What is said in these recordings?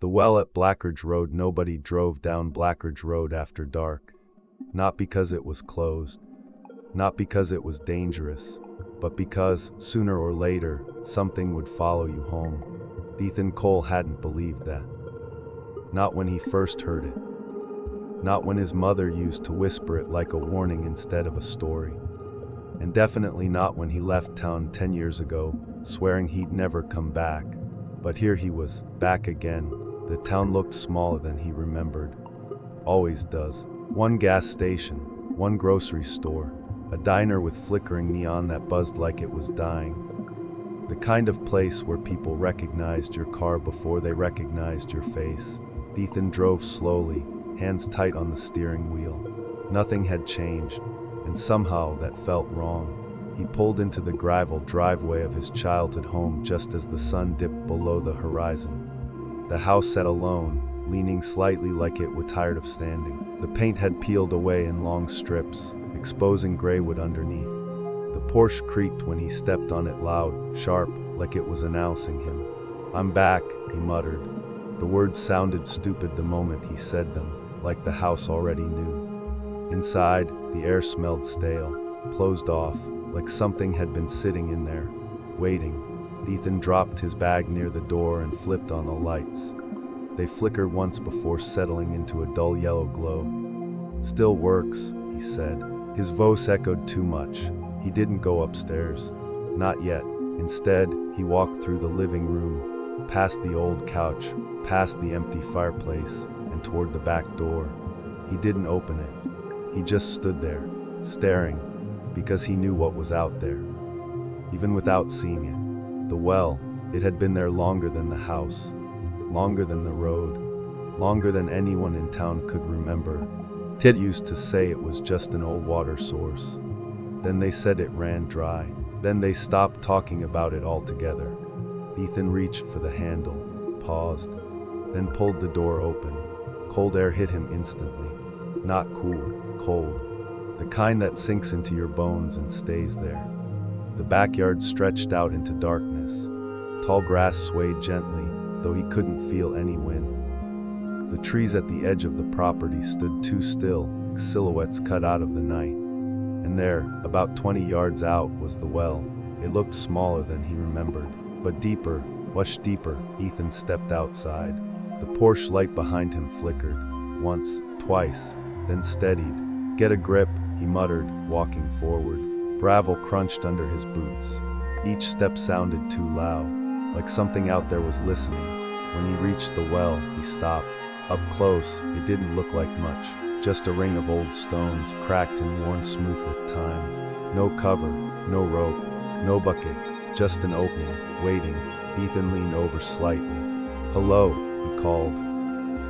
The well at BLACKRIDGE Road. Nobody drove down BLACKRIDGE Road after dark. Not because it was closed, not because it was dangerous, but because, sooner or later, something would follow you home. Ethan Cole hadn't believed that. Not when he first heard it. Not when his mother used to whisper it like a warning instead of a story. And definitely not when he left town 10 years ago, swearing he'd never come back. But here he was, back again. The town looked smaller than he remembered. Always does. One gas station, one grocery store, a diner with flickering neon that buzzed like it was dying. The kind of place where people recognized your car before they recognized your face. Ethan drove slowly, hands tight on the steering wheel. Nothing had changed, and somehow that felt wrong. He pulled into the gravel driveway of his childhood home just as the sun dipped below the horizon. The house sat alone, leaning slightly like it was tired of standing. The paint had peeled away in long strips, exposing gray wood underneath. The Porsche creaked when he stepped on it loud, sharp, like it was announcing him. "I'm back," he muttered. The words sounded stupid the moment he said them, like the house already knew. Inside, the air smelled stale, closed off, like something had been sitting in there, waiting. Ethan dropped his bag near the door and flipped on the lights. They flickered once before settling into a dull yellow glow. "Still works," he said. His voice echoed too much. He didn't go upstairs. Not yet. Instead, he walked through the living room, past the old couch, past the empty fireplace, and toward the back door. He didn't open it. He just stood there, staring, because he knew what was out there. Even without seeing it. The well, it had been there longer than the house, longer than the road, longer than anyone in town could remember. Tit used to say it was just an old water source. Then they said it ran dry. Then they stopped talking about it altogether. Ethan reached for the handle, paused, then pulled the door open. Cold air hit him instantly. Not cool, cold. The kind that sinks into your bones and stays there. The backyard stretched out into darkness. Tall grass swayed gently, though he couldn't feel any wind. The trees at the edge of the property stood too still, silhouettes cut out of the night. And there, about 20 yards out, was the well. It looked smaller than he remembered, but deeper, much deeper. Ethan stepped outside. The Porsche light behind him flickered, once, twice, then steadied. "Get a grip," he muttered, walking forward. Gravel crunched under his boots. Each step sounded too loud, like something out there was listening. When he reached the well, he stopped. Up close, it didn't look like much. Just a ring of old stones, cracked and worn smooth with time. No cover, no rope, no bucket, just an opening, waiting. Ethan leaned over slightly. "Hello," he called.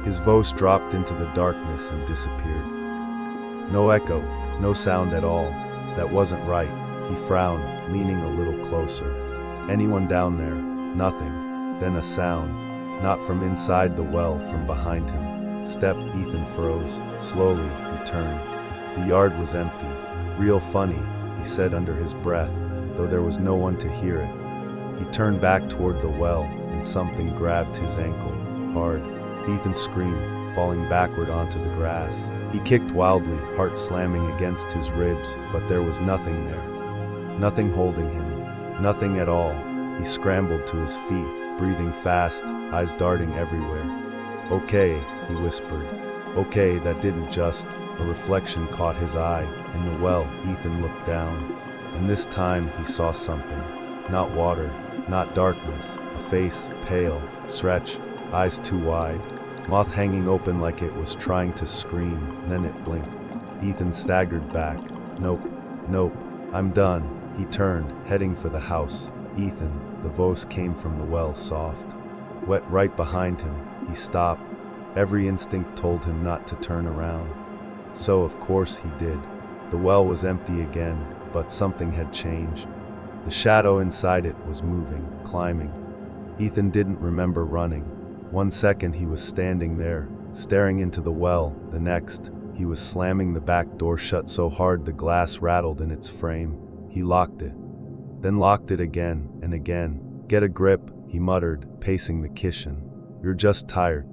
His voice dropped into the darkness and disappeared. No echo, no sound at all. That wasn't right. He frowned, leaning a little closer. Anyone down there? Nothing. Then a sound. Not from inside the well, from behind him. Step. Ethan froze. Slowly, he turned. The yard was empty. "Real funny," he said under his breath, though there was no one to hear it. He turned back toward the well, and something grabbed his ankle, hard. Ethan screamed, falling backward onto the grass. He kicked wildly, heart slamming against his ribs, but there was nothing there. Nothing holding him. Nothing at all. He scrambled to his feet, breathing fast, eyes darting everywhere. "Okay," he whispered. "Okay, that didn't just..." A reflection caught his eye. In the well, Ethan looked down. And this time he saw something. Not water, not darkness. A face, pale, stretched, eyes too wide. Mouth hanging open like it was trying to scream, then it blinked. Ethan staggered back. "Nope, nope, I'm done." He turned, heading for the house. "Ethan," the voice came from the well, soft. Wet right behind him. He stopped. Every instinct told him not to turn around. So of course he did. The well was empty again, but something had changed. The shadow inside it was moving, climbing. Ethan didn't remember running. One second he was standing there, staring into the well. The next, he was slamming the back door shut so hard the glass rattled in its frame. He locked it. Then locked it again and again. "Get a grip," he muttered, pacing the kitchen. You're just tired.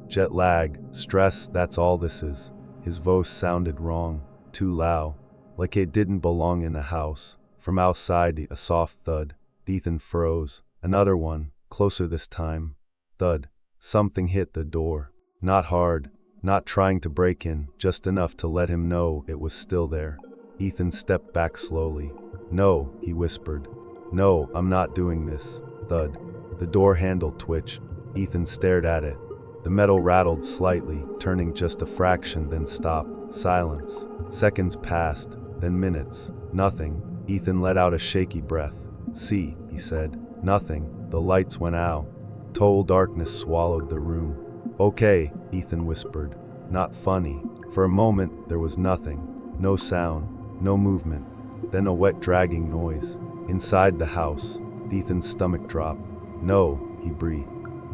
Jet lag, stress, that's all this is. His voice sounded wrong, too loud, like it didn't belong in the house. From outside, a soft thud. Ethan froze. Another one, closer this time. Thud. Something hit the door. Not hard, not trying to break in, just enough to let him know it was still there. Ethan stepped back slowly. No, he whispered. No, I'm not doing this. Thud. The door handle twitched. Ethan stared at it. The metal rattled slightly, turning just a fraction, then stopped. Silence. Seconds passed, then minutes. Nothing. Ethan let out a shaky breath. See, he said. Nothing. The lights went out. Total darkness swallowed the room. Okay, Ethan whispered. Not funny. For a moment, there was nothing. No sound, no movement. Then a wet dragging noise. Inside the house, Ethan's stomach dropped. No, he breathed.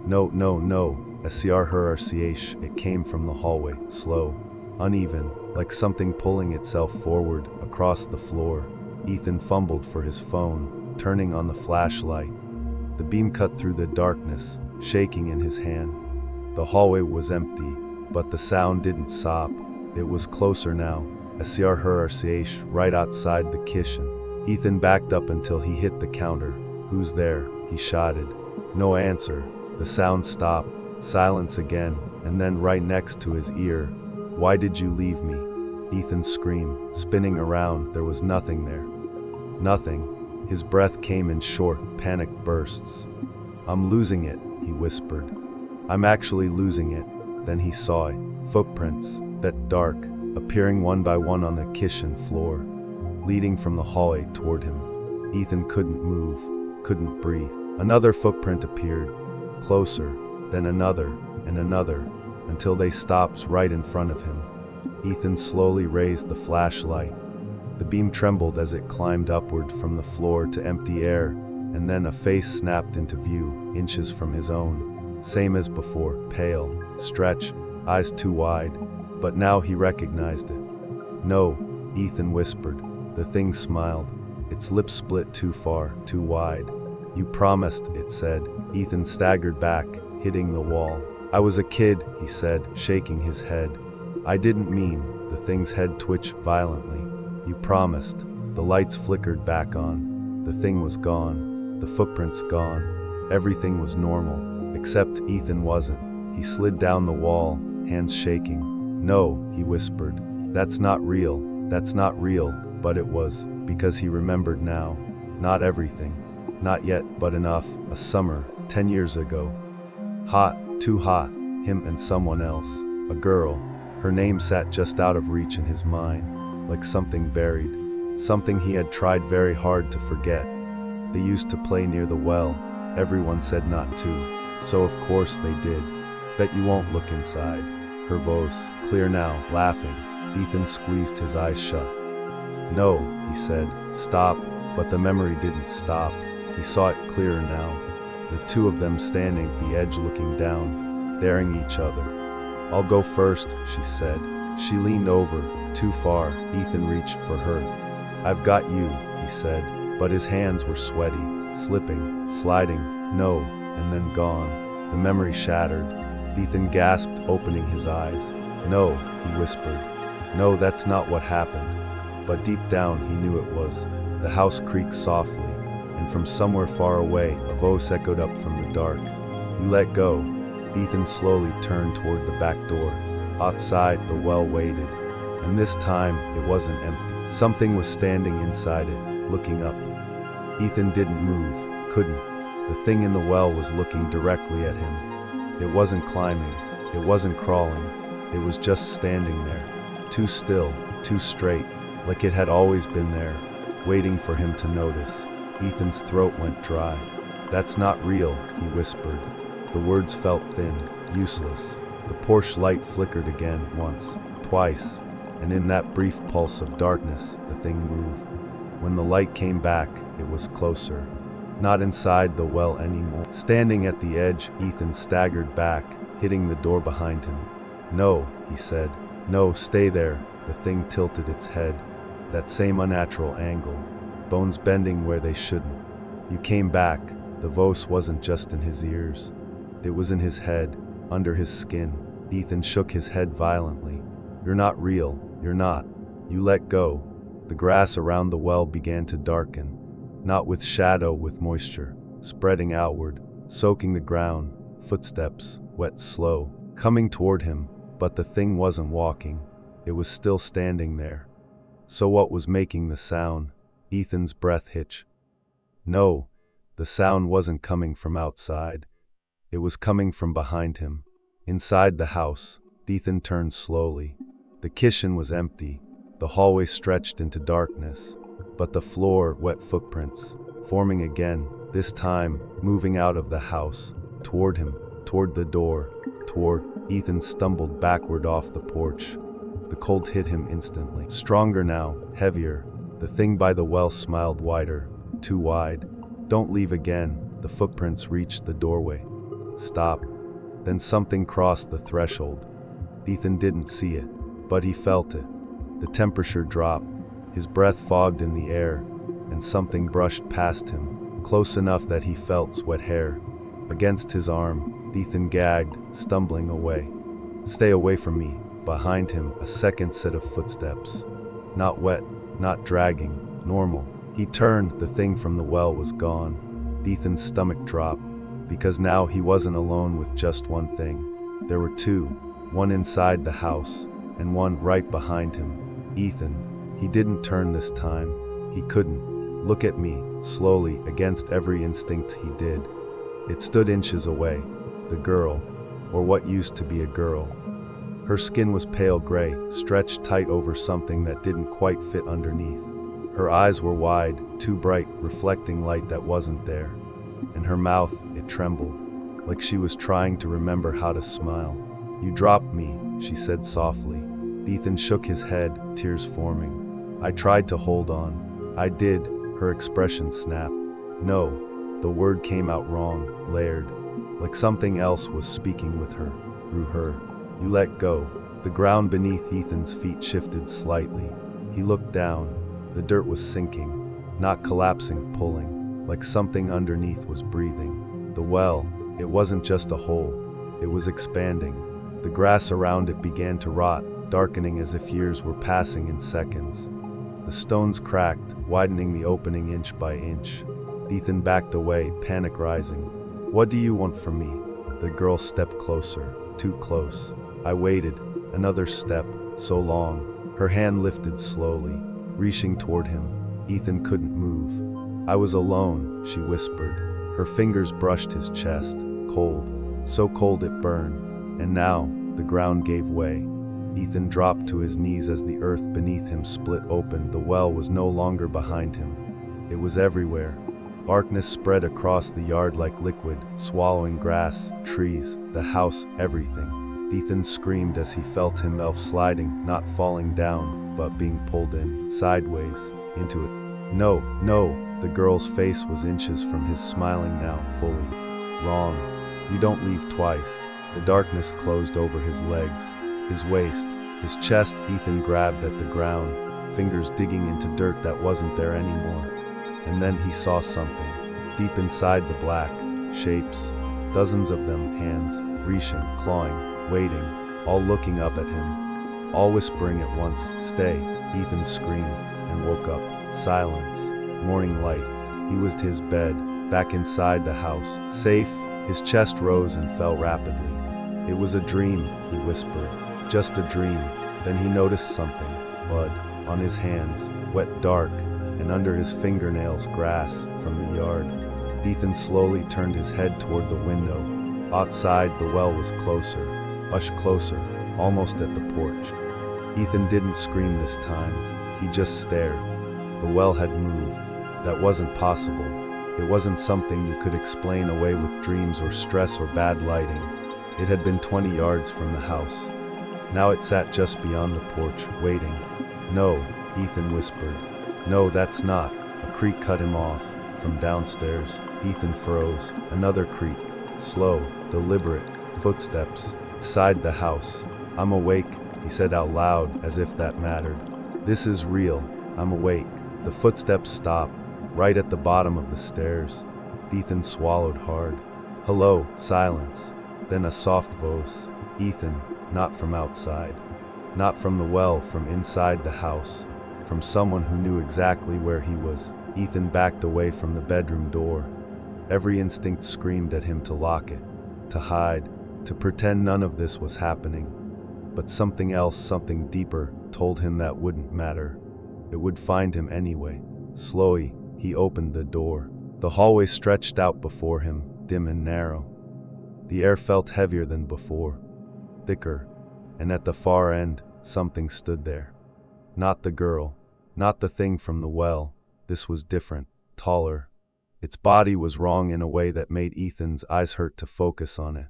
No, no, no. SCRHRCH, it came from the hallway, slow, uneven, like something pulling itself forward across the floor. Ethan fumbled for his phone, turning on the flashlight. The beam cut through the darkness, shaking in his hand. The hallway was empty, but the sound didn't stop. It was closer now. SCRHRCH, right outside the kitchen. Ethan backed up until he hit the counter. Who's there? He shouted. No answer. The sound stopped. Silence again, and then right next to his ear. Why did you leave me? Ethan screamed, spinning around. There was nothing there. Nothing. His breath came in short, panicked bursts. I'm losing it, he whispered. I'm actually losing it. Then he saw it. Footprints, that dark, appearing one by one on the kitchen floor, leading from the hallway toward him. Ethan couldn't move, couldn't breathe. Another footprint appeared, closer. Then another, and another, until they stopped right in front of him. Ethan slowly raised the flashlight. The beam trembled as it climbed upward from the floor to empty air, and then a face snapped into view, inches from his own. Same as before, pale, stretched, eyes too wide, but now he recognized it. No, Ethan whispered. The thing smiled. Its lips split too far, too wide. You promised, it said. Ethan staggered back, hitting the wall. I was a kid, he said, shaking his head. I didn't mean. The thing's head twitched violently. You promised. The lights flickered back on. The thing was gone. The footprints gone. Everything was normal, except Ethan wasn't. He slid down the wall, hands shaking. No, he whispered. That's not real. That's not real. But it was, because he remembered now. Not everything. Not yet, but enough. A summer, 10 years ago. Hot, too hot, him and someone else, a girl. Her name sat just out of reach in his mind, like something buried, something he had tried very hard to forget. They used to play near the well. Everyone said not to, so of course they did. Bet you won't look inside. Her voice, clear now, laughing. Ethan squeezed his eyes shut. No, he said, stop, but the memory didn't stop. He saw it clearer now. The two of them standing at the edge looking down, staring each other. I'll go first, she said. She leaned over, too far. Ethan reached for her. I've got you, he said, but his hands were sweaty, slipping, sliding, no, and then gone. The memory shattered. Ethan gasped, opening his eyes. No, he whispered. No, that's not what happened. But deep down he knew it was. The house creaked softly, and from somewhere far away, a voice echoed up from the dark. You let go. Ethan slowly turned toward the back door. Outside, the well waited. And this time, it wasn't empty. Something was standing inside it, looking up. Ethan didn't move, couldn't. The thing in the well was looking directly at him. It wasn't climbing, it wasn't crawling, it was just standing there. Too still, too straight, like it had always been there, waiting for him to notice. Ethan's throat went dry. That's not real, he whispered. The words felt thin, useless. The porch light flickered again, once, twice, and in that brief pulse of darkness, the thing moved. When the light came back, it was closer. Not inside the well anymore. Standing at the edge, Ethan staggered back, hitting the door behind him. No, he said. No, stay there. The thing tilted its head. That same unnatural angle. Bones bending where they shouldn't. You came back. The voice wasn't just in his ears. It was in his head, under his skin. Ethan shook his head violently. "You're not real, you're not. You let go." The grass around the well began to darken, not with shadow, with moisture, spreading outward, soaking the ground. Footsteps, wet, slow, coming toward him, but the thing wasn't walking. It was still standing there. So what was making the sound? Ethan's breath hitch. No, the sound wasn't coming from outside. It was coming from behind him. Inside the house, Ethan turned slowly. The kitchen was empty. The hallway stretched into darkness, but the floor, wet footprints, forming again, this time moving out of the house, toward him, toward the door, toward. Ethan stumbled backward off the porch. The cold hit him instantly. Stronger now, heavier. The thing by the well smiled wider, too wide. "Don't leave again." The footprints reached the doorway. "Stop." Then something crossed the threshold. Ethan didn't see it, but he felt it. The temperature dropped. His breath fogged in the air, and something brushed past him, close enough that he felt wet hair against his arm. Ethan gagged, stumbling away. "Stay away from me." Behind him, a second set of footsteps. Not wet, not dragging, normal. He turned, the thing from the well was gone. Ethan's stomach dropped, because now he wasn't alone with just one thing. There were two, one inside the house, and one right behind him. Ethan. He didn't turn this time. He couldn't. "Look at me," slowly, against every instinct he did. It stood inches away. The girl, or what used to be a girl. Her skin was pale gray, stretched tight over something that didn't quite fit underneath. Her eyes were wide, too bright, reflecting light that wasn't there. And her mouth, it trembled, like she was trying to remember how to smile. "You dropped me," she said softly. Ethan shook his head, tears forming. "I tried to hold on. I did." Her expression snapped. "No." The word came out wrong, layered, like something else was speaking with her, through her. "You let go." The ground beneath Ethan's feet shifted slightly. He looked down. The dirt was sinking, not collapsing, pulling, like something underneath was breathing. The well, it wasn't just a hole, it was expanding. The grass around it began to rot, darkening as if years were passing in seconds. The stones cracked, widening the opening inch by inch. Ethan backed away, panic rising. "What do you want from me?" The girl stepped closer, too close. I waited, another step, so long. Her hand lifted slowly, reaching toward him. Ethan couldn't move. "I was alone," she whispered. Her fingers brushed his chest, cold, so cold it burned. And now, the ground gave way. Ethan dropped to his knees as the earth beneath him split open. The well was no longer behind him. It was everywhere. Darkness spread across the yard like liquid, swallowing grass, trees, the house, everything. Ethan screamed as he felt himself sliding, not falling down, but being pulled in, sideways, into it. "No, no." The girl's face was inches from his, smiling now, fully. "Wrong. You don't leave twice." The darkness closed over his legs, his waist, his chest. Ethan grabbed at the ground, fingers digging into dirt that wasn't there anymore. And then he saw something, deep inside the black, shapes, dozens of them, hands, reaching, clawing, waiting, all looking up at him, all whispering at once, "Stay." Ethan screamed, and woke up. Silence, morning light. He was to his bed, back inside the house, safe. His chest rose and fell rapidly. "It was a dream," he whispered, "just a dream." Then he noticed something, blood, on his hands, wet, dark, and under his fingernails grass from the yard. Ethan slowly turned his head toward the window. Outside, the well was closer, much closer, almost at the porch. Ethan didn't scream this time, he just stared. The well had moved. That wasn't possible. It wasn't something you could explain away with dreams or stress or bad lighting. It had been 20 yards from the house. Now it sat just beyond the porch, waiting. "No," Ethan whispered. "No, that's not." A creak cut him off. From downstairs, Ethan froze. Another creak. Slow, deliberate, footsteps. Inside the house. "I'm awake," he said out loud, as if that mattered. "This is real. I'm awake." The footsteps stopped, right at the bottom of the stairs. Ethan swallowed hard. Hello, silence. Then a soft voice. Ethan, not from outside. Not from the well, from inside the house. From someone who knew exactly where he was. Ethan backed away from the bedroom door. Every instinct screamed at him to lock it, to hide, to pretend none of this was happening. But something else, something deeper, told him that wouldn't matter. It would find him anyway. Slowly, he opened the door. The hallway stretched out before him, dim and narrow. The air felt heavier than before, thicker, and at the far end, something stood there. Not the girl, not the thing from the well. This was different, taller. Its body was wrong in a way that made Ethan's eyes hurt to focus on it.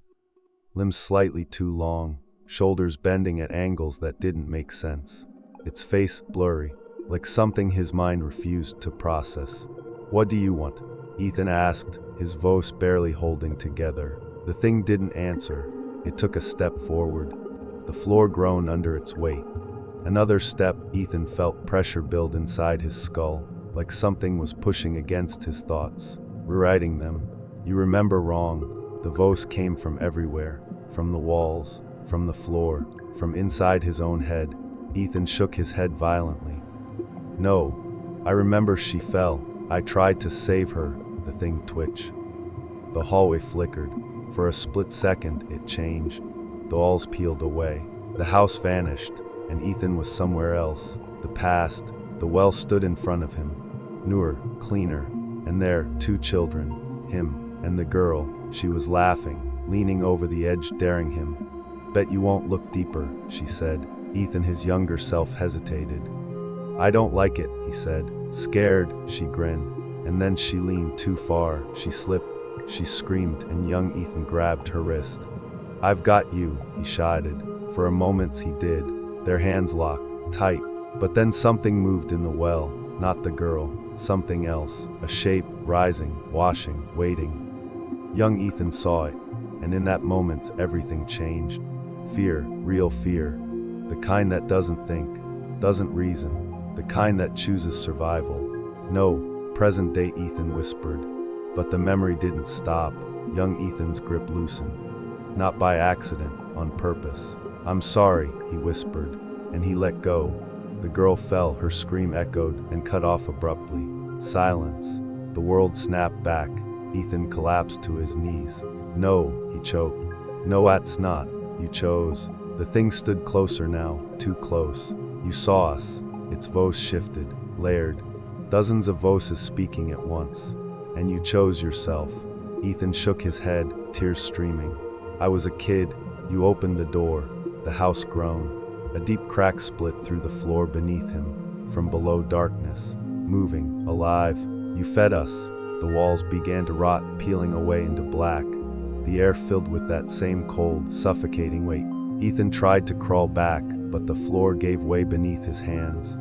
Limbs slightly too long, shoulders bending at angles that didn't make sense. Its face blurry, like something his mind refused to process. "What do you want?" Ethan asked, his voice barely holding together. The thing didn't answer. It took a step forward. The floor groaned under its weight. Another step. Ethan felt pressure build inside his skull, like something was pushing against his thoughts, rewriting them. "You remember wrong." The voice came from everywhere, from the walls, from the floor, from inside his own head. Ethan shook his head violently. "No, I remember she fell. I tried to save her." The thing twitched. The hallway flickered. For a split second, it changed. The walls peeled away. The house vanished, and Ethan was somewhere else. The past. The well stood in front of him. Newer, cleaner, and there, 2 children. Him, and the girl. She was laughing, leaning over the edge, daring him. "Bet you won't look deeper," she said. Ethan, his younger self, hesitated. "I don't like it," he said. Scared, she grinned. And then she leaned too far. She slipped. She screamed, and young Ethan grabbed her wrist. "I've got you," he shouted. For a moment he did. Their hands locked, tight. But then something moved in the well. Not the girl. Something else. A shape, rising, washing, waiting. Young Ethan saw it. And in that moment, everything changed. Fear, real fear. The kind that doesn't think, doesn't reason. The kind that chooses survival. "No, present day," Ethan whispered. But the memory didn't stop. Young Ethan's grip loosened. Not by accident, on purpose. "I'm sorry," he whispered, and he let go. The girl fell, her scream echoed and cut off abruptly. Silence. The world snapped back. Ethan collapsed to his knees. "No," he choked. "No, that's not. You chose." The thing stood closer now, too close. "You saw us." Its voice shifted, layered. Dozens of voices speaking at once. "And you chose yourself." Ethan shook his head, tears streaming. "I was a kid. You opened the door." The house groaned. A deep crack split through the floor beneath him. From below, darkness. Moving, alive. "You fed us." The walls began to rot, peeling away into black. The air filled with that same cold, suffocating weight. Ethan tried to crawl back, but the floor gave way beneath his hands.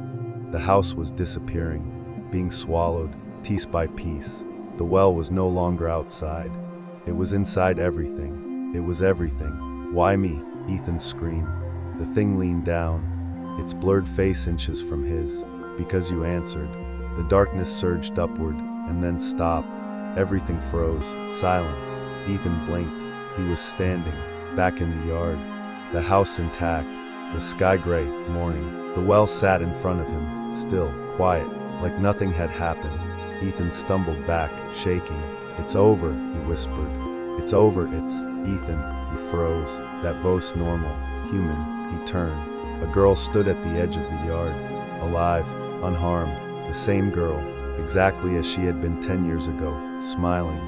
The house was disappearing, being swallowed, piece by piece. The well was no longer outside. It was inside everything. It was everything. "Why me?" Ethan screamed. The thing leaned down, its blurred face inches from his. "Because you answered." The darkness surged upward, and then stopped. Everything froze. Silence. Ethan blinked. He was standing, back in the yard. The house intact. The sky gray, morning. The well sat in front of him, still, quiet, like nothing had happened. Ethan stumbled back, shaking. "It's over," he whispered. "It's over, it's..." Ethan, he froze. That voice normal, human. He turned. A girl stood at the edge of the yard. Alive, unharmed. The same girl, exactly as she had been 10 years ago, smiling.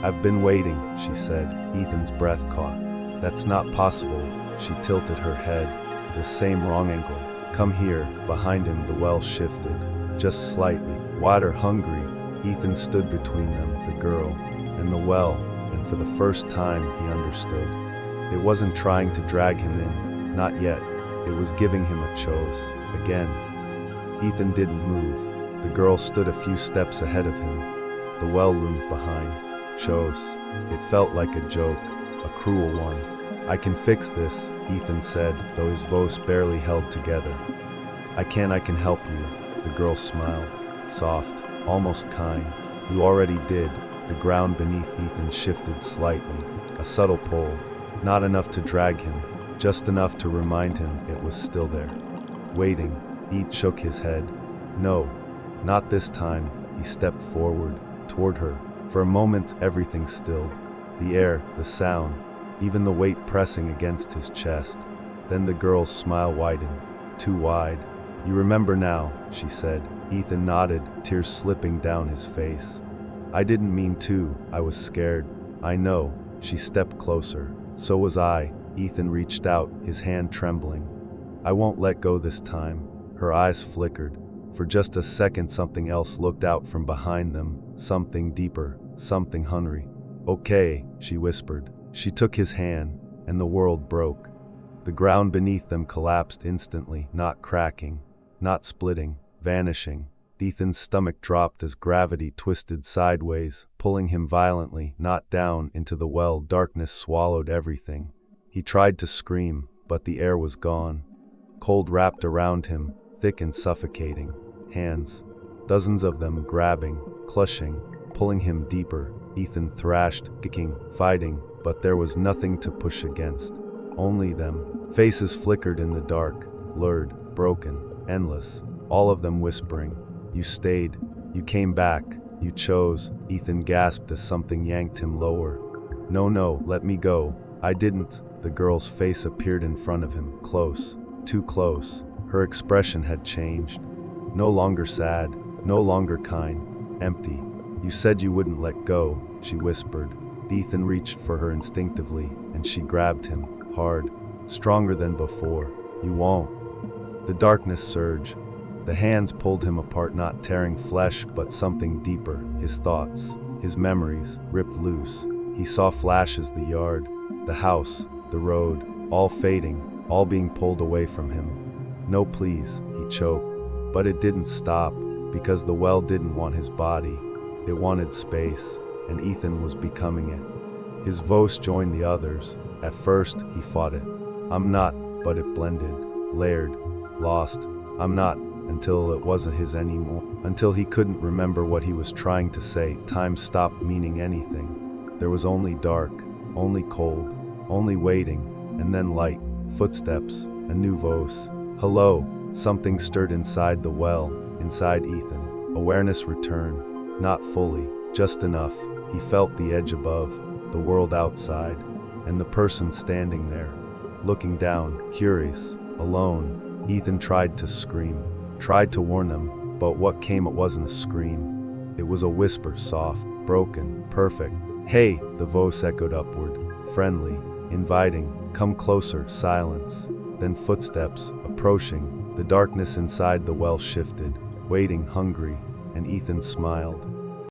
"I've been waiting," she said. Ethan's breath caught. "That's not possible." She tilted her head. The same wrong angle. "Come here." Behind him, the well shifted. Just slightly. Wider, hungry. Ethan stood between them, the girl, and the well, and for the first time he understood. It wasn't trying to drag him in, not yet. It was giving him a choice, again. Ethan didn't move. The girl stood a few steps ahead of him. The well loomed behind. Chose. It felt like a joke, a cruel one. "I can fix this," Ethan said, though his voice barely held together. I can help you." The girl smiled, soft, almost kind. "You already did." The ground beneath Ethan shifted slightly, a subtle pull, not enough to drag him, just enough to remind him it was still there. Waiting, Ethan shook his head. No, not this time. He stepped forward, toward her. For a moment everything stilled. The air, the sound, even the weight pressing against his chest. Then the girl's smile widened, too wide. "You remember now," she said. Ethan nodded, tears slipping down his face. "I didn't mean to, I was scared." "I know." She stepped closer. "So was I." Ethan reached out, his hand trembling. "I won't let go this time." Her eyes flickered. For just a second something else looked out from behind them, something deeper, something hungry. "Okay," she whispered. She took his hand, and the world broke. The ground beneath them collapsed instantly, not cracking, not splitting, vanishing. Ethan's stomach dropped as gravity twisted sideways, pulling him violently, not down, into the well. Darkness swallowed everything. He tried to scream, but the air was gone. Cold wrapped around him, thick and suffocating. Hands, dozens of them, grabbing, clutching, pulling him deeper. Ethan thrashed, kicking, fighting, but there was nothing to push against. Only them. Faces flickered in the dark, blurred, broken, endless, all of them whispering. "You stayed. You came back. You chose." Ethan gasped as something yanked him lower. No, let me go." "I didn't." The girl's face appeared in front of him, close, too close. Her expression had changed. No longer sad, no longer kind, empty. "You said you wouldn't let go," she whispered. Ethan reached for her instinctively, and she grabbed him, hard, stronger than before. "You won't." The darkness surged. The hands pulled him apart, not tearing flesh, but something deeper. His thoughts, his memories, ripped loose. He saw flashes, the yard, the house, the road, all fading, all being pulled away from him. "No, please," he choked. But it didn't stop, because the well didn't want his body. It wanted space, and Ethan was becoming it. His voice joined the others. At first, he fought it. "I'm not," but it blended, layered, lost. "I'm not," until it wasn't his anymore. Until he couldn't remember what he was trying to say. Time stopped meaning anything. There was only dark, only cold, only waiting, and then light, footsteps, a new voice. "Hello." Something stirred inside the well, inside Ethan. Awareness returned, not fully, just enough. He felt the edge above, the world outside, and the person standing there, looking down, curious, alone. Ethan tried to scream, tried to warn them, but what came, it wasn't a scream. It was a whisper, soft, broken, perfect. "Hey," the voice echoed upward, friendly, inviting. "Come closer." Silence. Then footsteps, approaching. The darkness inside the well shifted, waiting, hungry, and Ethan smiled.